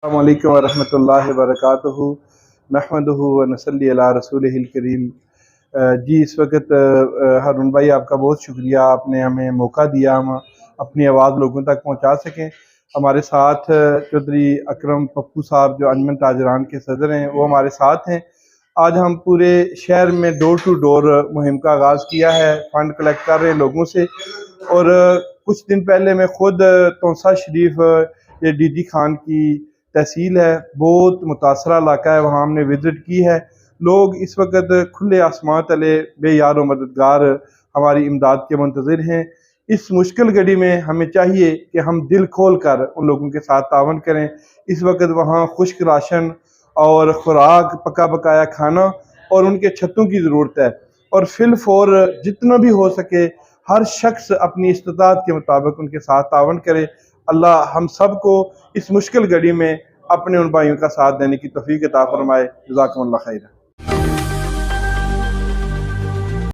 السلام علیکم ورحمۃ اللہ وبرکاتہ نحمدہ و نصلی علی رسولہ الکریم۔ جی اس وقت ہارون بھائی آپ کا بہت شکریہ، آپ نے ہمیں موقع دیا ہم اپنی آواز لوگوں تک پہنچا سکیں۔ ہمارے ساتھ چودھری اکرم پپو صاحب جو انجمن تاجران کے صدر ہیں وہ ہمارے ساتھ ہیں۔ آج ہم پورے شہر میں ڈور ٹو ڈور مہم کا آغاز کیا ہے، فنڈ کلیکٹ کر رہے ہیں لوگوں سے، اور کچھ دن پہلے میں خود تونسا شریف یہ ڈی جی خان کی تحصیل ہے، بہت متاثرہ علاقہ ہے، وہاں ہم نے وزٹ کی ہے۔ لوگ اس وقت کھلے آسمان تلے بے یار و مددگار ہماری امداد کے منتظر ہیں۔ اس مشکل گھڑی میں ہمیں چاہیے کہ ہم دل کھول کر ان لوگوں کے ساتھ تعاون کریں۔ اس وقت وہاں خشک راشن اور خوراک، پکا پکایا کھانا اور ان کے چھتوں کی ضرورت ہے، اور فی الفور جتنا بھی ہو سکے ہر شخص اپنی استطاعت کے مطابق ان کے ساتھ تعاون کرے۔ اللہ ہم سب کو اس مشکل گھڑی میں اپنے ان بھائیوں کا ساتھ دینے کی توفیق عطا فرمائے۔ جزاکم اللہ خیر۔